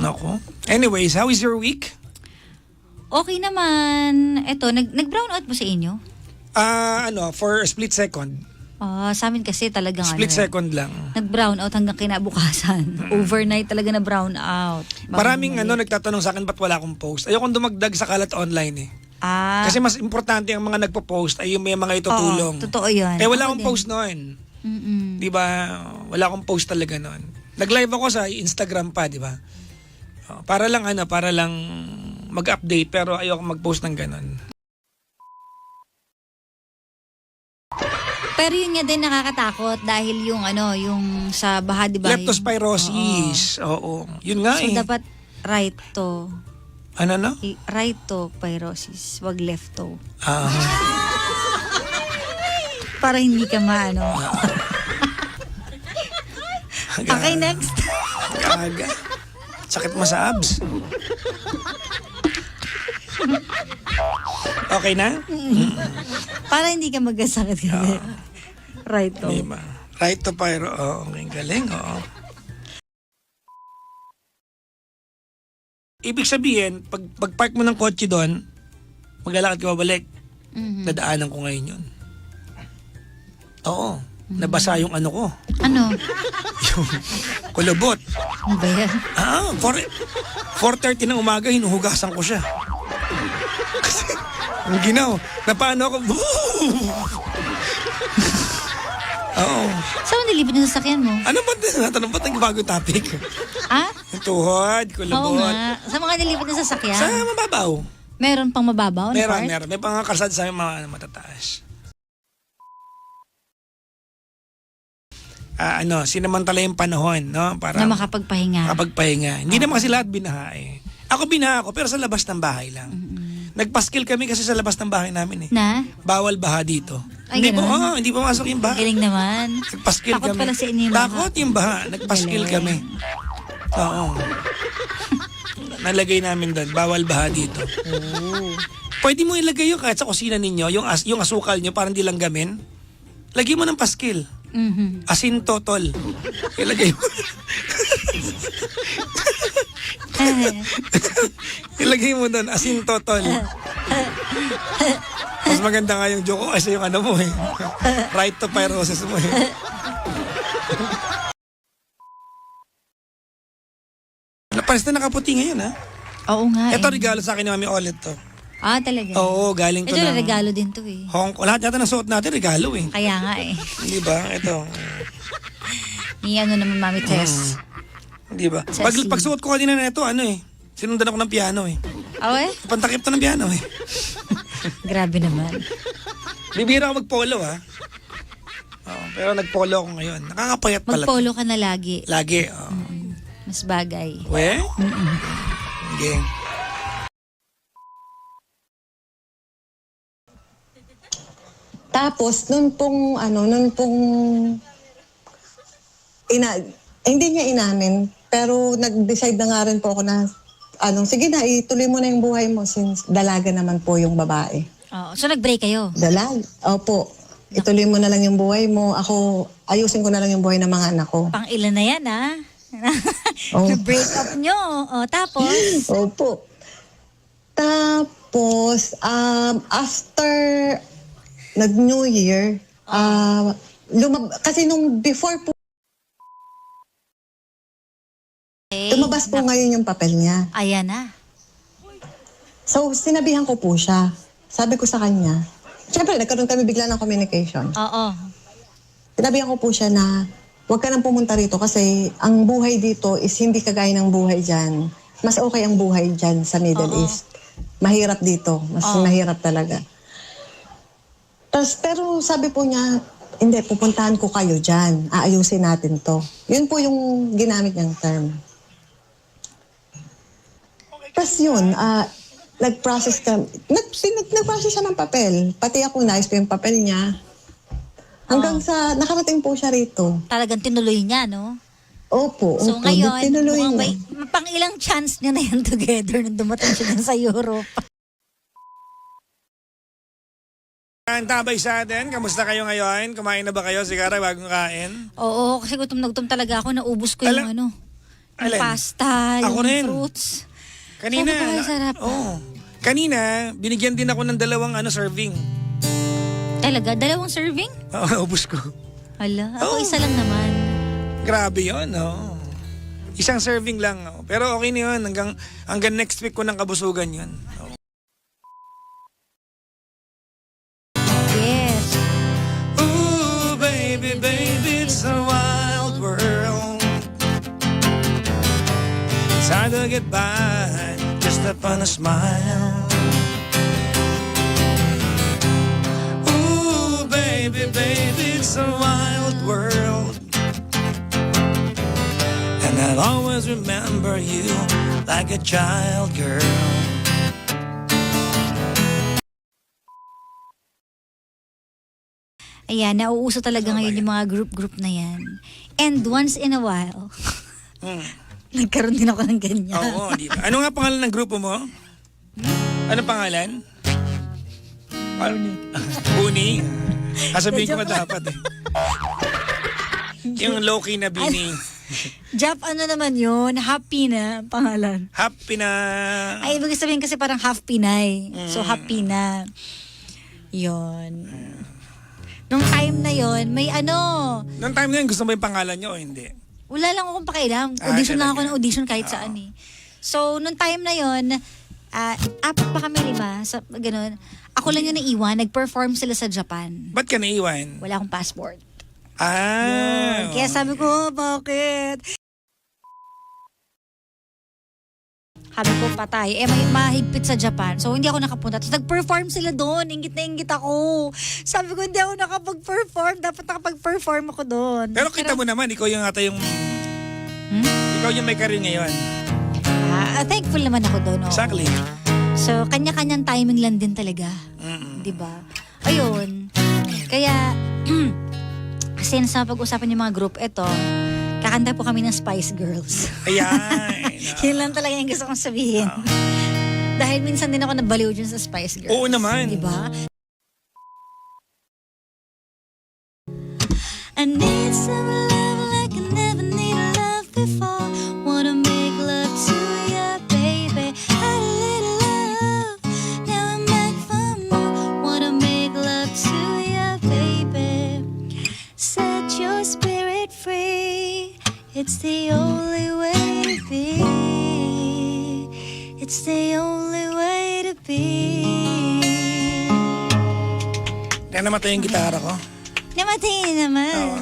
Nako. Anyways, how is your week? Okay naman. Eto, nag-brown out mo sa inyo? For a split second. Sa amin kasi talagang Split second lang. nag-brown out hanggang kinabukasan. Overnight talaga na brown out. Maraming nagtatanong sa akin ba't wala akong post. Ayokong dumagdag sa kalat online eh. Kasi mas importante ang mga nagpo-post ay yung may mga itutulong. Oo, totoo yun. Wala Ako akong din. post noon. Diba? Wala akong post talaga noon. Nag-live ako sa Instagram pa, diba? Para lang mag-update pero ayoko mag-post ng ganon. Pero yun nga din nakakatakot dahil yung sa baha, di ba? Leptospirosis. Oo. Yun nga So dapat right to. Ano? Right to pyrosis, wag left to. Para hindi ka maano. Okay, next. Gaga. Sakit mo sa abs. Okay na? Para hindi ka magkasakit kasi. Right to. Diba? Right to pyro. Okay, galing. Oo. Ibig sabihin, pag park mo ng kotse doon, maglalakad ka babalik. Dadaanan ko ngayon yun. Oo. Nabasa yung ano ko. Ano? Yung kulubot. Ano ba yan? 4:30 ng umaga, hinuhugasan ko siya. Kasi, ang ginaw, napaano ako, oo. Saan nilipad yung sasakyan mo? Ano ba natanong ba't nagbago topic? Yung tuhod, Oo kulubot. nga. Sa mga nilipad ng sasakyan? Sa mababaw. Meron pang mababaw na part? Meron. May mga kalsada sa mga matataas. Sinamantala yung panahon, no? Para Na makapagpahinga. Hindi naman kasi lahat binaha eh. Ako binaha ako, pero sa labas ng bahay lang. Nagpaskil kami kasi sa labas ng bahay namin eh. Na? Bawal baha dito. Ay, ganun? Hindi pumasok yung baha. Galing naman. Nagpaskil Takot kami. pala sa inyo yung baha. Takot yung baha. Nagpaskil Galing. kami. Oo. Nalagay namin doon. Bawal baha dito. Pwede mo ilagay yun kahit sa kusina ninyo, yung asukal nyo, parang di lang gamin. Lagay mo ng paskil. Asin totol. Ilagay mo. Ilagay mo doon, asin totol. Mas maganda nga yung joke ko kasi yung ano mo eh. Right to pyrosis mo eh. Napalis na nakaputi ngayon ha. Oo nga. Ito regalo sa akin ni Mami Olet to. Talaga. Oo, galing to Ito na ng regalo din to eh. Hong Kong. Lahat yata ng suot natin regalo eh. Kaya nga eh. Di ba? Ito. Ni naman Mami Tess. Di ba? Pag suot ko kanina na ito, sinundan ako ng piano eh. Pantakip to ng piano eh. Grabe naman. Bibira ako mag-polo ha. Pero nag-polo ako ngayon. Nakakapayat pala. Mag-polo ka na lagi. Lagi. Mas bagay. Okay. Tapos, nun pong, hindi niya inamin, pero nag-decide na nga rin po ako na, sige na, ituloy mo na yung buhay mo since dalaga naman po yung babae. So nag-break kayo? Opo. Ituloy mo na lang yung buhay mo. Ako, ayusin ko na lang yung buhay ng mga anak ko. Pang ilan na yan Oh. Na-break up nyo. Tapos? Opo. Tapos, after nag-New Year, kasi nung before po, lumabas po ngayon yung papel niya. Ayan na. So, sinabihan ko po siya. Sabi ko sa kanya, syempre, nagkaroon kami bigla ng communication. Oo. Sinabihan ko po siya na, huwag ka nang pumunta rito kasi ang buhay dito is hindi kagaya ng buhay dyan. Mas okay ang buhay dyan sa Middle East. Mahirap dito. Mas mahirap talaga. Pero sabi po niya, hindi, pupuntahan ko kayo dyan. Aayusin natin to. Yun po yung ginamit niyang term. Tapos yun, nag-process siya ng papel. Pati ako nais ko yung papel niya. Hanggang sa nakarating po siya rito. Talagang tinuloy niya, no? Opo. So opo, ngayon, tinuloy mukhang niya. may pang ilang chance niya na yan together nung dumating siya dun sa Europe. Ang tabay sa atin, kamusta kayo ngayon? Kumain na ba kayo? Sigara, bagong kain? Oo, kasi gutom na gutom talaga ako. Naubos ko yung Alin? pasta, Ako yung rin. fruits. Kanina, Sabi ko, sarap. kanina, binigyan din ako ng dalawang serving. Talaga? 2 serving? Oo, ubus ko. Hala, ako Oo. isa lang naman. Grabe yun, no? Isang serving lang. Oh. Pero okay na yun. Hanggang next week ko ng kabusugan yun. Oh. Yes. Ooh, baby, baby, it's a wild world. It's hard to get by just upon a smile. Ooh, baby, baby, it's a wild world. And I'll always remember you like a child girl. Ayan, nauuso talaga ngayon yung mga group na yan. And once in a while, nagkaroon din ako ng ganyan. Oo, di ba? Ano nga pangalan ng grupo mo? Ano pangalan? Buni. Sabihin ko ba dapat eh. Yung low-key na Bini. Jap, ano naman yun? Happy na pangalan. Happy na... Ay, ibig sabihin kasi parang half Pinay. So, happy na. Yun. Nung time na yon may Noong time na yun, gusto mo yung pangalan niyo o hindi? wala lang akong pakialam. Ah, Audition lang ako talaga? ng audition kahit saan eh. So, nung time na yon 4 pa kami 5, ganun. Ako lang yung naiwan, nag-perform sila sa Japan. Ba't ka naiwan? Wala akong passport. Ah. Kaya sabi ko, bakit? Sabi ko, patay. May mahigpit sa Japan. So, hindi ako nakapunta. Tapos nag-perform sila doon. Ingit na ingit ako. Sabi ko, hindi ako nakapag-perform. Dapat nakapag-perform ako doon. Pero kita mo naman, ikaw yung ata yung... Ikaw yung may career ngayon. Thankful naman ako doon. Oh. Exactly. So, kanya-kanyang timing lang din talaga. Diba? Ayun. Kaya, since na pag-usapan yung mga group, eto, kakanta po kami ng Spice Girls. Ayan. Yun lang talaga yung gusto kong sabihin. Dahil minsan din ako nabaliw dyan sa Spice Girls. Oo naman. Diba? I need some love like I never needed love before. Wanna make love to ya, baby. Had a little love, now I'm back for more. Wanna make love to ya, baby. Set your spirit free. It's the only way to be. It's the only way to be. Kaya namatay yung gitara ko. Namatay naman. Oo.